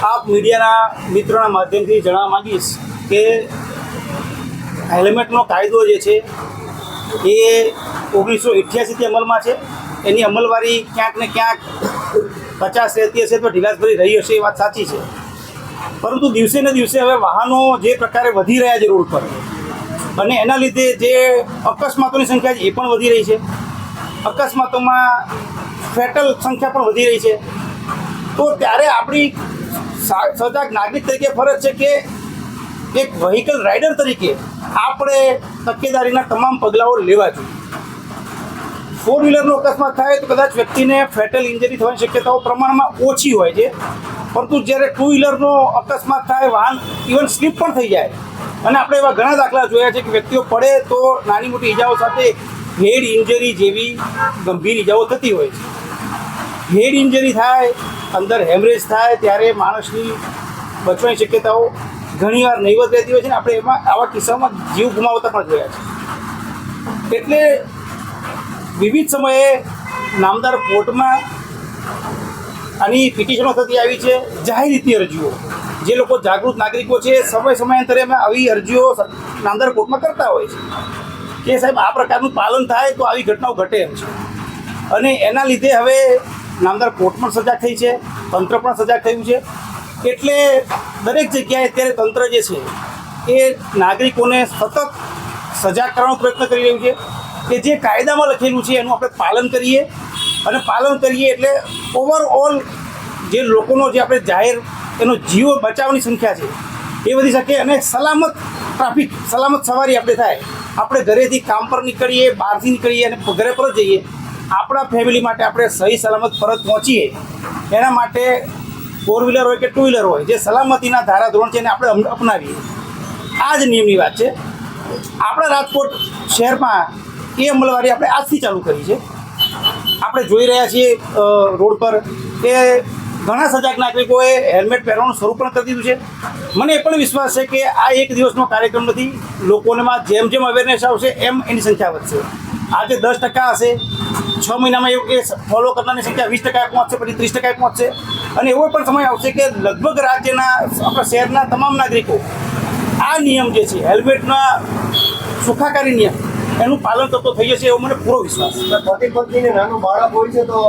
આપ મીડિયાના મિત્રોના માધ્યમથી જણાવવા માંગીશ કે હેલ્મેટનો કાયદો જે છે એ 1988થી અમલમાં છે. એની અમલવારી ક્યાંક ને ક્યાંક 50 રહેતી હશે તો ઢીલાસભરી રહી હશે, એ વાત સાચી છે. પરંતુ દિવસે ને દિવસે હવે વાહનો જે પ્રકારે વધી રહ્યા છે રોડ પર, અને એના લીધે જે અકસ્માતોની સંખ્યા છે એ પણ વધી રહી છે. અકસ્માતોમાં ફેટલ સંખ્યા પણ વધી રહી છે. તો ત્યારે આપણી સજાગ નાગરિક તરીકે ફરજ છે કે એક વ્હીકલ રાઇડર તરીકે આપણે તકેદારીના તમામ પગલાઓ લેવા જોઈએ. 4 વ્હીલરનો અકસ્માત થાય તો કદાચ વ્યક્તિને ફેટલ ઇન્જરી થવાની શક્યતાઓ પ્રમાણમાં ઓછી હોય છે, પરંતુ જ્યારે 2 વ્હીલરનો અકસ્માત થાય, વાહન ઇવન સ્લીપ પણ થઈ જાય, અને આપણે એવા ઘણા દાખલા જોયા છે કે વ્યક્તિઓ પડે તો નાની મોટી ઈજાઓ સાથે હેડ ઇન્જરી જેવી ગંભીર ઈજાઓ થતી હોય છે. હેડ ઇન્જરી થાય, અંદર હેમરેજ થાય, ત્યારે માણસની બચવાની શક્યતાઓ ઘણીવાર નહીવત રહેતી હોય છે ને આપણે એમાં આવા કિસ્સામાં જીવ ગુમાવતા પણ જોયા છે. એટલે વિવિધ સમયે નામદાર કોર્ટમાં આની પિટિશનો થતી આવી છે, જાહેર રીતની અરજીઓ. જે લોકો જાગૃત નાગરિકો છે સમયાંતરે અમે આવી અરજીઓ નામદાર કોર્ટમાં કરતા હોય છે કે સાહેબ આ પ્રકારનું પાલન થાય તો આવી ઘટનાઓ ઘટે એમ છે. અને એના લીધે હવે નામદાર કોર્ટ પણ સજાગ થઈ છે, તંત્ર પણ સજાગ થયું છે. એટલે દરેક જગ્યાએ અત્યારે તંત્ર જે છે એ નાગરિકોને સતત સજાગ કરવાનો પ્રયત્ન કરી રહ્યું છે કે જે કાયદામાં લખેલું છે એનું આપણે પાલન કરીએ, અને પાલન કરીએ એટલે ઓવરઓલ જે લોકોનો જે આપણે જાહેર એનો જીવ બચાવવાની સંખ્યા છે એ વધી શકે, અને સલામત ટ્રાફિક, સલામત સવારી આપણે થાય. આપણે ઘરેથી કામ પર નીકળીએ, બહારથી નીકળીએ અને ઘરે પરત જઈએ, આપણા ફેમિલી માટે આપણે સહી સલામત પરત પહોંચીએ, એના માટે 4 વ્હીલર હોય કે 2 વ્હીલર હોય, જે સલામતીના ધારાધોરણ છે એને આપણે અપનાવીએ. આ જ નિયમની વાત છે. આપણા રાજકોટ શહેરમાં એ અમલવારી આપણે આજથી ચાલુ કરી છે. આપણે જોઈ રહ્યા છીએ રોડ પર કે ઘણા સજાગ નાગરિકોએ હેલ્મેટ પહેરવાનું શરૂ પણ કરી દીધું છે. મને એ પણ વિશ્વાસ છે કે આ એક દિવસનો કાર્યક્રમ નથી. લોકોમાં જેમ જેમ અવેરનેસ આવશે એમ એની સંખ્યા વધશે. આજે 10% હશે, 6 મહિનામાં એવું કે ફોલો કરનારની સંખ્યા 20% પહોંચશે, પછી 30% પહોંચશે. અને એવો પણ સમય આવશે કે લગભગ રાજ્યના, આપણા શહેરના તમામ નાગરિકો આ નિયમ જે છે હેલ્મેટના સુખાકારી નિયમ એનું પાલન કરતો થઈ જશે, એવો મને પૂરો વિશ્વાસ છે. પતિ પત્નીને નાનું બાળક હોય છે તો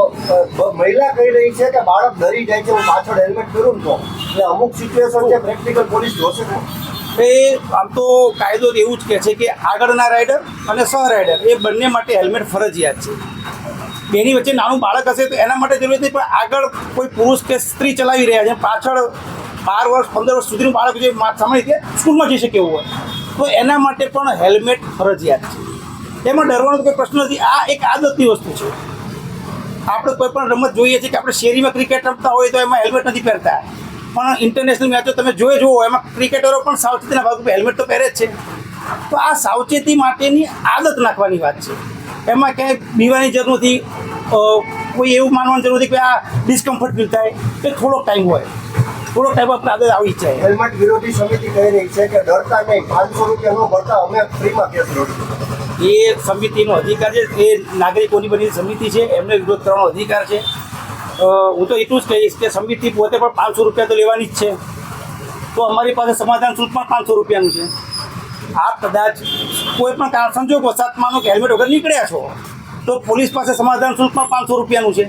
મહિલા કહી રહી છે કે બાળક ડરી જાય છે, હું પાછળ હેલ્મેટ પહેરું તો એટલે અમુક સિચ્યુએશન છે પ્રેક્ટિકલ પોલીસ જોશે. એ આમ તો કાયદો એવું જ કહે છે કે આગળના રાઇડર અને સહ રાઇડર એ બંને માટે હેલ્મેટ ફરજિયાત છે. બેની વચ્ચે નાનું બાળક હશે તો એના માટે જરૂર નથી, પણ આગળ કોઈ પુરુષ કે સ્ત્રી ચલાવી રહ્યા છે, પાછળ 12 વર્ષ 15 વર્ષ સુધીનું બાળક જે સામાન્ય રીતે સ્કૂલમાં જઈ શકે એવું હોય તો એના માટે પણ હેલ્મેટ ફરજિયાત છે. એમાં ડરવાનો કોઈ પ્રશ્ન નથી. આ એક આદતની વસ્તુ છે. આપણે કોઈ પણ રમત જોઈએ છીએ કે આપણે શેરીમાં ક્રિકેટ રમતા હોય તો એમાં હેલ્મેટ નથી પહેરતા, પણ ઇન્ટરનેશનલ મેચો તમે જુઓ એમાં ક્રિકેટરો પણ સાવચેતીના ભાગરૂપે હેલ્મેટ તો પહેરે જ છે. તો આ સાવચેતી માટેની આદત નાખવાની વાત છે. એમાં ક્યાંય બીવાની જરૂર નથી, કોઈ એવું માનવાની જરૂર નથી કે આ ડિસ્કમ્ફર્ટ ફીલ થાય, કે થોડોક ટાઈમ હોય, થોડોક ટાઈમ આપણે આદત આવી જ જાય. હેલ્મેટ વિરોધી સમિતિ કહી રહી છે કે ડરતા નહીં, 500 રૂપિયા ન ભરતા અમે ફ્રીમાં કેસ લડશું. એ સમિતિનો અધિકાર છે, એ નાગરિકોની બની સમિતિ છે, એમને વિરોધ કરવાનો અધિકાર છે. હું તો એટલું જ કહીશ કે સમિતિ પોતે પણ 500 રૂપિયા તો લેવાની જ છે, તો અમારી પાસે સમાધાન શુલ્ક પણ 500 રૂપિયાનું છે. આપ કદાચ કોઈ પણ કારણ સંજોગવશાત માનો કે હેલ્મેટ વગર નીકળ્યા છો તો પોલીસ પાસે સમાધાન શુલ્ક પણ 500 રૂપિયાનું છે,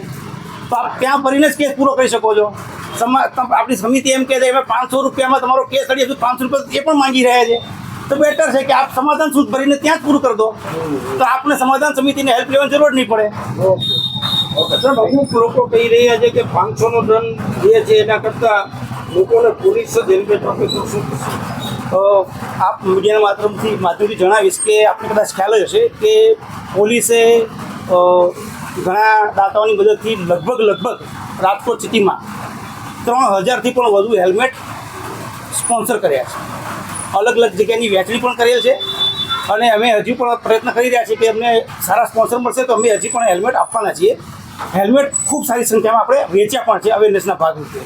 તો આપ ત્યાં ભરીને જ કેસ પૂરો કરી શકો છો. આપણી સમિતિ એમ કહે છે એમાં 500 રૂપિયામાં તમારો કેસ લડી, 500 રૂપિયા એ પણ માંગી રહ્યા છે, તો બેટર છે કે આપ સમાધાન શુલ્ક ભરીને ત્યાં જ પૂરું કરી દો, તો આપને સમાધાન સમિતિને હેલ્પ લેવાની જરૂર નહીં પડે. અમુક લોકો કહી રહ્યા છે કે 500નો દંડ જે છે એના કરતાં લોકોને પોલીસ જ હેલ્મેટ આપે તો શું? આપ મીડિયાના માધ્યમથી જણાવીશ કે આપને કદાચ ખ્યાલ જ હશે કે પોલીસે ઘણા દાતાઓની મદદથી લગભગ રાજકોટ સિટીમાં 3000થી પણ વધુ હેલ્મેટ સ્પોન્સર કર્યા છે. અલગ અલગ જગ્યાની વહેંચણી પણ કરેલ છે, અને અમે હજી પણ પ્રયત્ન કરી રહ્યા છીએ કે અમને સારા સ્પોન્સર મળશે તો અમે હજી પણ હેલ્મેટ આપવાના છીએ. હેલ્મેટ ખૂબ સારી સંખ્યામાં આપણે વેચ્યા પણ છે અવેરનેસના ભાગરૂપે.